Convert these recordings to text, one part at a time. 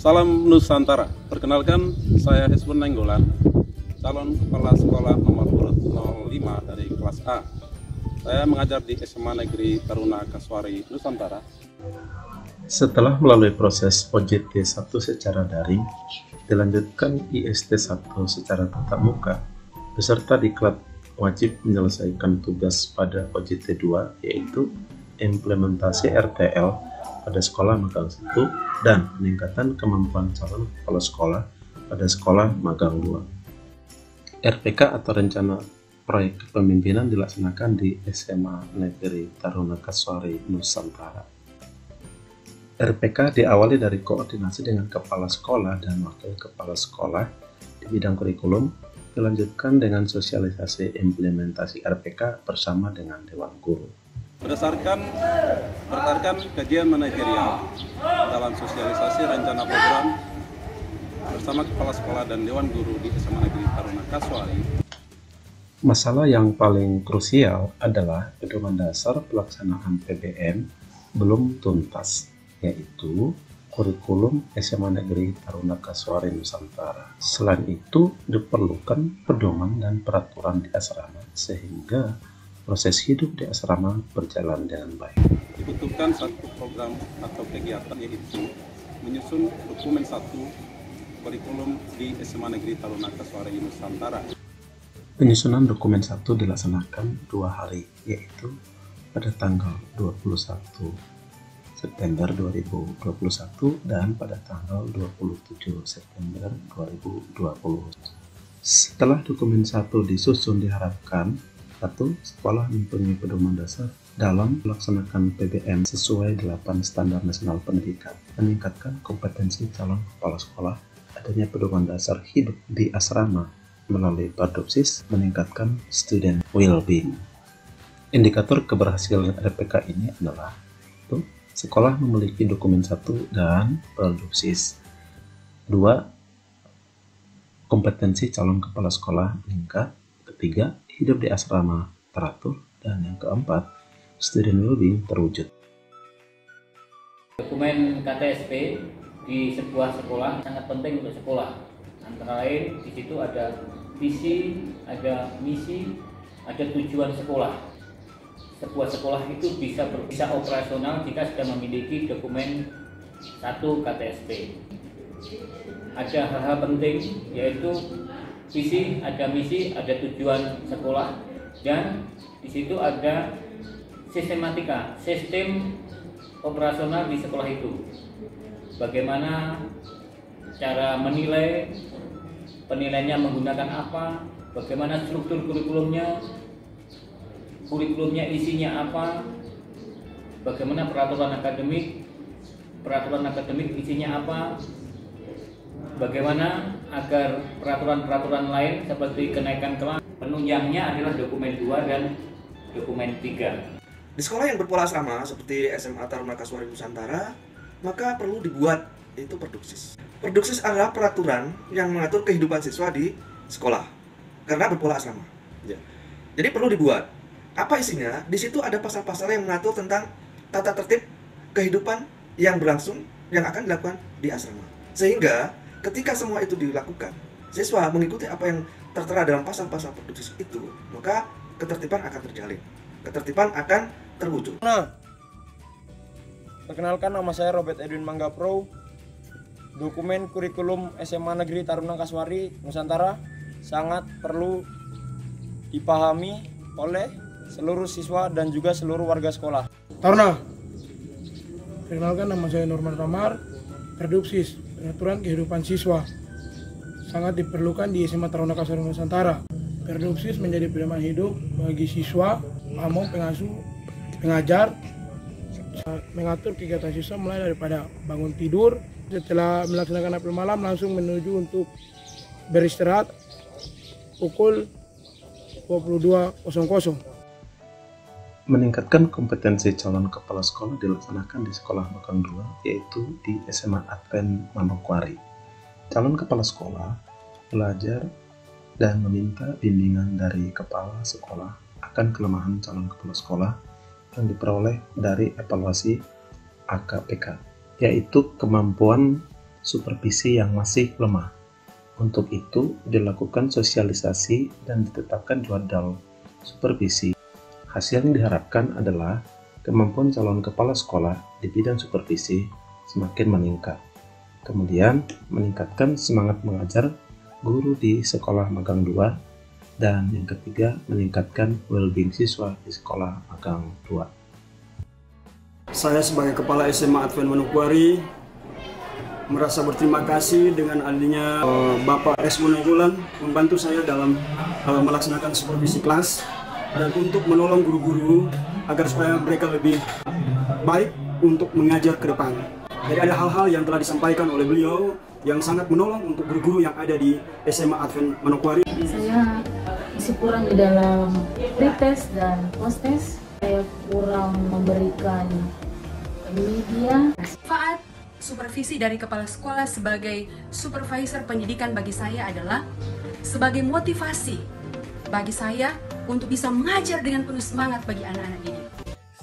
Salam Nusantara. Perkenalkan, saya Hesbun Nainggolan, calon kepala sekolah nomor urut 05 dari kelas A. Saya mengajar di SMA Negeri Taruna Kaswari, Nusantara. Setelah melalui proses OJT 1 secara daring, dilanjutkan IST 1 secara tatap muka, peserta diklat wajib menyelesaikan tugas pada OJT 2, yaitu implementasi RTL pada sekolah magang 1 dan peningkatan kemampuan calon kepala sekolah pada sekolah magang 2. RPK atau Rencana Proyek Kepemimpinan dilaksanakan di SMA Negeri Taruna Kaswari, Nusantara. RPK diawali dari koordinasi dengan kepala sekolah dan wakil kepala sekolah di bidang kurikulum, dilanjutkan dengan sosialisasi implementasi RPK bersama dengan Dewan Guru. Berdasarkan kajian manajerial dalam sosialisasi rencana program bersama kepala sekolah dan Dewan Guru di SMA Negeri Taruna Kaswari, masalah yang paling krusial adalah pedoman dasar pelaksanaan PBM belum tuntas, yaitu kurikulum SMA Negeri Taruna Kaswari Nusantara. Selain itu, diperlukan pedoman dan peraturan di asrama sehingga proses hidup di asrama berjalan dengan baik. Dibutuhkan satu program atau kegiatan, yaitu menyusun dokumen 1 kurikulum di SMA Negeri Taruna Kaswari Nusantara. Penyusunan dokumen 1 dilaksanakan 2 hari, yaitu pada tanggal 21 September 2021 dan pada tanggal 27 September 2020. Setelah dokumen 1 disusun, diharapkan 1. Sekolah mempunyai pedoman dasar dalam melaksanakan PBM sesuai 8 Standar Nasional Pendidikan, meningkatkan kompetensi calon kepala sekolah, adanya pedoman dasar hidup di asrama melalui Bardopsis, meningkatkan student well-being. Indikator keberhasilan RPK ini adalah 1. Sekolah memiliki dokumen 1 dan Bardopsis. 2. Kompetensi calon kepala sekolah meningkat. 3. Hidup di asrama teratur. Dan yang keempat, student well-being terwujud. Dokumen KTSP di sebuah sekolah sangat penting untuk sekolah. Antara lain di situ ada visi, ada misi, ada tujuan sekolah. Sebuah sekolah itu bisa operasional jika sudah memiliki dokumen 1 KTSP. Ada hal-hal penting, yaitu visi, ada misi, ada tujuan sekolah, dan di situ ada sistematika, sistem operasional di sekolah itu. Bagaimana cara menilai, penilaiannya menggunakan apa, bagaimana struktur kurikulumnya isinya apa, bagaimana peraturan akademik isinya apa, bagaimana agar peraturan-peraturan lain seperti kenaikan kelas, penunjangnya adalah dokumen 2 dan dokumen 3. Di sekolah yang berpola asrama seperti SMA Taruna Kaswari Nusantara, maka perlu dibuat itu Bardopsis. Bardopsis adalah peraturan yang mengatur kehidupan siswa di sekolah karena berpola asrama. Jadi perlu dibuat. Apa isinya? Di situ ada pasal-pasal yang mengatur tentang tata tertib kehidupan yang berlangsung yang akan dilakukan di asrama. Sehingga ketika semua itu dilakukan, siswa mengikuti apa yang tertera dalam pasal-pasal Bardopsis itu, maka ketertiban akan terjalin, ketertiban akan terwujud. Nah, perkenalkan, nama saya Robert Edwin Manggapro. Dokumen kurikulum SMA Negeri Taruna Kaswari Nusantara sangat perlu dipahami oleh seluruh siswa dan juga seluruh warga sekolah. Taruna, perkenalkan, nama saya Norman Ramar. Bardopsis, peraturan kehidupan siswa, sangat diperlukan di SMA Taruna Kaswari Nusantara. Bardopsis menjadi pedoman hidup bagi siswa, maupun pengasuh, pengajar, mengatur kegiatan siswa mulai daripada bangun tidur, setelah melaksanakan apel malam langsung menuju untuk beristirahat pukul 22.00. Meningkatkan kompetensi calon kepala sekolah dilaksanakan di sekolah magang 2, yaitu di SMA Advent Manokwari. Calon kepala sekolah belajar dan meminta bimbingan dari kepala sekolah akan kelemahan calon kepala sekolah yang diperoleh dari evaluasi AKPK, yaitu kemampuan supervisi yang masih lemah. Untuk itu, dilakukan sosialisasi dan ditetapkan jadwal supervisi. Hasil yang diharapkan adalah kemampuan calon kepala sekolah di bidang supervisi semakin meningkat. Kemudian, meningkatkan semangat mengajar guru di sekolah magang 2, dan yang ketiga, meningkatkan well-being siswa di sekolah magang 2. Saya sebagai Kepala SMA Advent Manokwari merasa berterima kasih dengan adanya Bapak S. Nainggolan membantu saya dalam melaksanakan supervisi kelas dan untuk menolong guru-guru agar supaya mereka lebih baik untuk mengajar ke depan. Jadi ada hal-hal yang telah disampaikan oleh beliau yang sangat menolong untuk guru-guru yang ada di SMA Advent Manokwari. Saya masih kurang di dalam pretest dan post-test. Saya kurang memberikan media. Manfaat supervisi dari kepala sekolah sebagai supervisor pendidikan bagi saya adalah sebagai motivasi bagi saya untuk bisa mengajar dengan penuh semangat bagi anak-anak ini.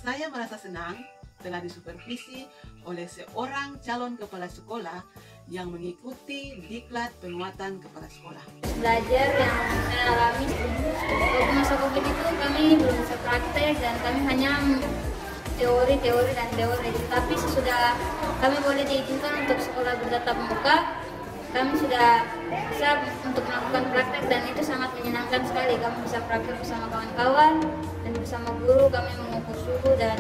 Saya merasa senang telah disupervisi oleh seorang calon kepala sekolah yang mengikuti diklat penguatan kepala sekolah. Belajar yang saya alami waktu masa COVID itu kami belum bisa praktek dan kami hanya teori. Tapi sesudah kami boleh diizinkan untuk sekolah bertatap muka, kami sudah bisa untuk melakukan praktek dan itu sangat menyenangkan sekali. Kami bisa praktek bersama kawan-kawan dan bersama guru, kami mengukur suhu dan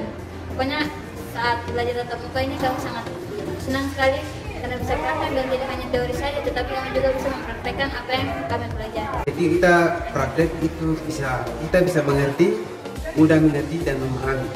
pokoknya saat belajar tatap muka ini kami sangat senang sekali karena bisa praktek dan tidak hanya teori saja, tetapi kami juga bisa mempraktekkan apa yang kami pelajari. Jadi kita praktek itu kita bisa mengerti, mudah mengerti dan memahami.